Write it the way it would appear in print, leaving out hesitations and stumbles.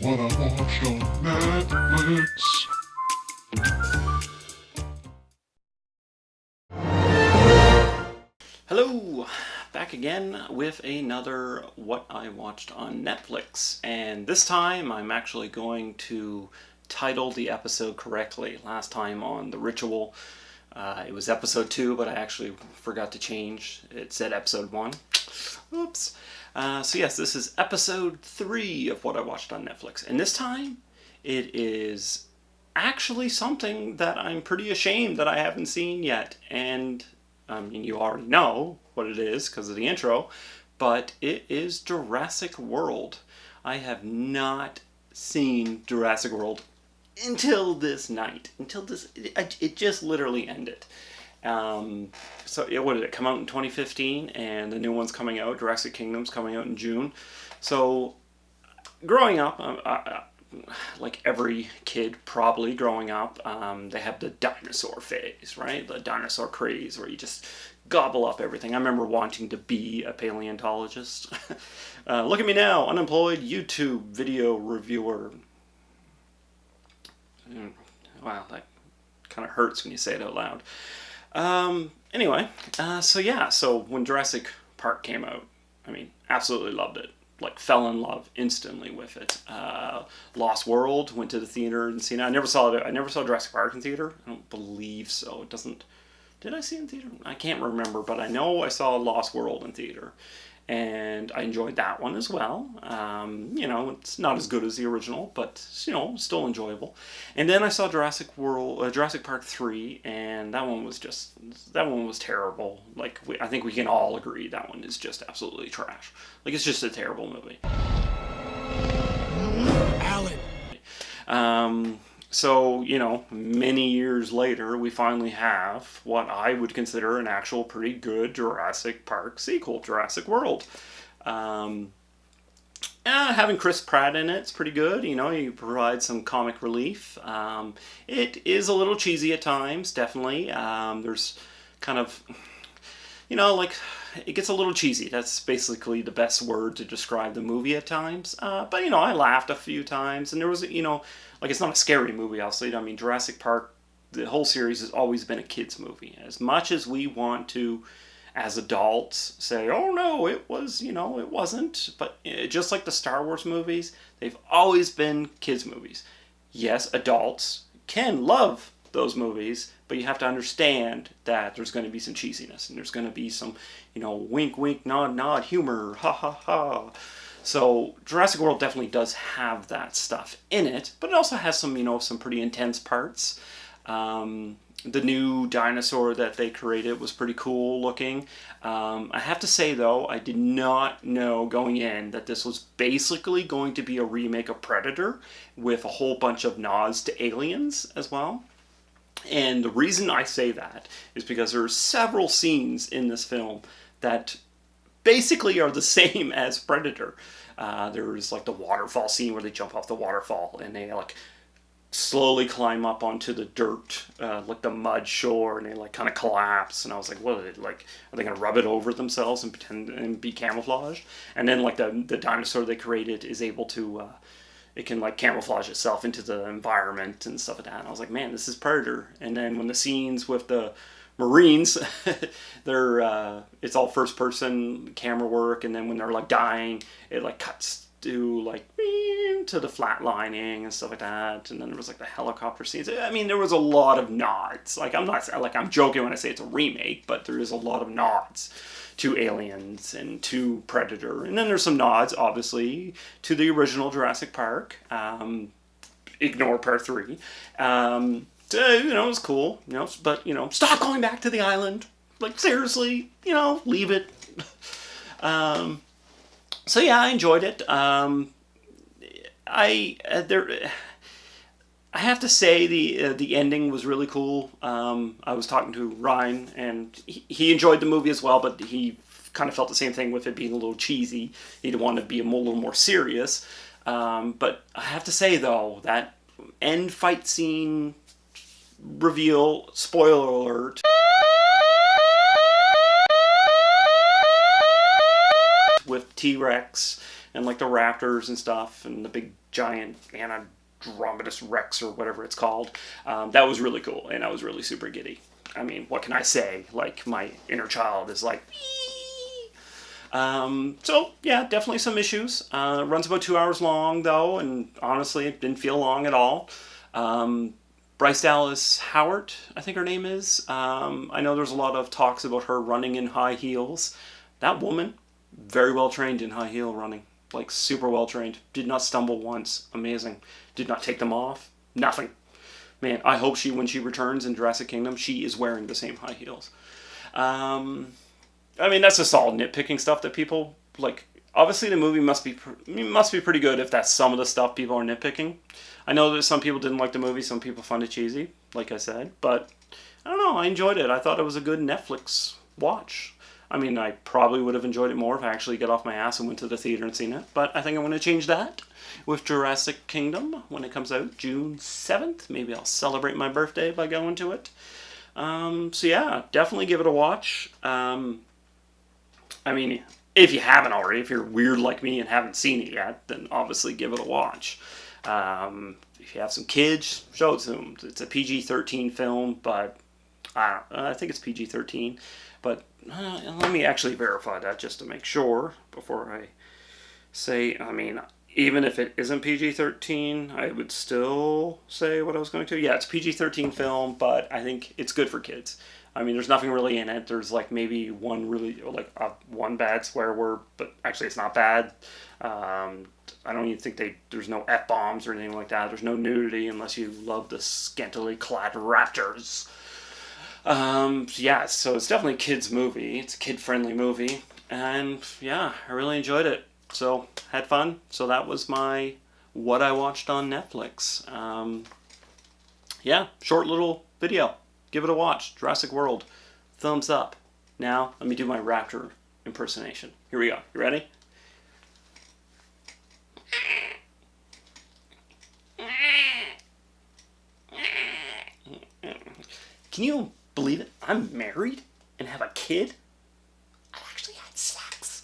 What I watched on Netflix. Hello, back again with another What I Watched on Netflix, and this time I'm actually going to title the episode correctly. Last time on The Ritual, it was episode 2, but I actually forgot to change. It said episode 1. Oops. So yes, this is episode 3 of What I Watched on Netflix, and this time it is actually something that I'm pretty ashamed that I haven't seen yet, and you already know what it is because of the intro, but it is Jurassic World. I have not seen Jurassic World until this night. It just literally ended. What did it come out in 2015, and the new one's coming out. Jurassic Kingdom's coming out in June. So, growing up, like every kid probably growing up, they have the dinosaur phase, right? The dinosaur craze where you just gobble up everything. I remember wanting to be a paleontologist. Look at me now, unemployed YouTube video reviewer. Wow, that kind of hurts when you say it out loud. Anyway, so when Jurassic Park came out, I mean, absolutely loved it. Like, fell in love instantly with it. Lost World, went to the theater and seen it. I never saw Jurassic Park in theater. I don't believe so. It doesn't. Did I see it in theater? I can't remember, but I know I saw Lost World in theater, and I enjoyed that one as well. It's not as good as the original, but still enjoyable. And then I saw Jurassic Park 3, and that one was terrible. Like, I think we can all agree that one is just absolutely trash. Like, it's just a terrible movie. Alan. Many years later, we finally have what I would consider an actual pretty good Jurassic Park sequel, Jurassic World. Having Chris Pratt in it's pretty good. He provides some comic relief. It is a little cheesy at times, definitely. There's kind of, it gets a little cheesy. That's basically the best word to describe the movie at times. But I laughed a few times, and there was, it's not a scary movie, obviously. I mean, Jurassic Park, the whole series has always been a kid's movie. As much as we want to, as adults, say, oh no, it was, it wasn't. But just like the Star Wars movies, they've always been kids' movies. Yes, adults can love those movies, but you have to understand that there's going to be some cheesiness, and there's going to be some, wink, wink, nod, nod, humor, ha, ha, ha. So Jurassic World definitely does have that stuff in it, but it also has some, some pretty intense parts. The new dinosaur that they created was pretty cool looking. I have to say, though, I did not know going in that this was basically going to be a remake of Predator with a whole bunch of nods to aliens as well. And the reason I say that is because there are several scenes in this film that basically are the same as Predator. There's like the waterfall scene where they jump off the waterfall and they like slowly climb up onto the dirt, like the mud shore, and they like kind of collapse. And I was like, what are they like? Are they gonna rub it over themselves and pretend and be camouflaged? And then like the dinosaur they created is able to. It can like camouflage itself into the environment and stuff like that. And I was like, man, this is Predator. And then when the scenes with the Marines, it's all first person camera work, and then when they're like dying, it like cuts to like to the flatlining and stuff like that. And then there was like the helicopter scenes. I mean, there was a lot of nods. Like, I'm joking when I say it's a remake, but there is a lot of nods to Aliens and to Predator. And then there's some nods, obviously, to the original Jurassic Park. Ignore Part 3. It was cool, but, stop going back to the island. Like, seriously, leave it. I enjoyed it. I have to say the ending was really cool. I was talking to Ryan, and he enjoyed the movie as well, but he kind of felt the same thing with it being a little cheesy. He'd want to be a little more serious. But I have to say, though, that end fight scene reveal, spoiler alert, with T-Rex and like the raptors and stuff, and the big giant Andromedus Rex or whatever it's called. That was really cool, and I was really super giddy. I mean, what can I say? Like, my inner child is like, so yeah, definitely some issues. Runs about 2 hours long though, and honestly, it didn't feel long at all. Bryce Dallas Howard, I think her name is. I know there's a lot of talks about her running in high heels. That woman, very well trained in high heel running, like super well trained. Did not stumble once. Amazing. Did not take them off. Nothing. Man, I hope when she returns in Jurassic Kingdom, she is wearing the same high heels. I mean, that's just all nitpicking stuff that people like. Obviously, the movie must be pretty good if that's some of the stuff people are nitpicking. I know that some people didn't like the movie, some people found it cheesy, like I said, but I don't know. I enjoyed it. I thought it was a good Netflix watch. I mean, I probably would have enjoyed it more if I actually got off my ass and went to the theater and seen it, but I think I'm going to change that with Jurassic Kingdom when it comes out June 7th. Maybe I'll celebrate my birthday by going to it. So yeah, definitely give it a watch. I mean, if you haven't already, if you're weird like me and haven't seen it yet, then obviously give it a watch. If you have some kids, show it to them. It's a PG-13 film, but I think it's PG-13. But let me actually verify that just to make sure before I say. I mean, even if it isn't PG-13, I would still say what I was going to. Yeah, it's PG-13 film, but I think it's good for kids. I mean, there's nothing really in it. There's like maybe one bad swear word, but actually it's not bad. I don't even think there's no F-bombs or anything like that. There's no nudity unless you love the scantily clad raptors. Yeah, so it's definitely a kid's movie. It's a kid-friendly movie. And yeah, I really enjoyed it. So, had fun. So that was what I watched on Netflix. Yeah, short little video. Give it a watch. Jurassic World. Thumbs up. Now, let me do my raptor impersonation. Here we go. You ready? Can you believe it? I'm married and have a kid? I actually had sex.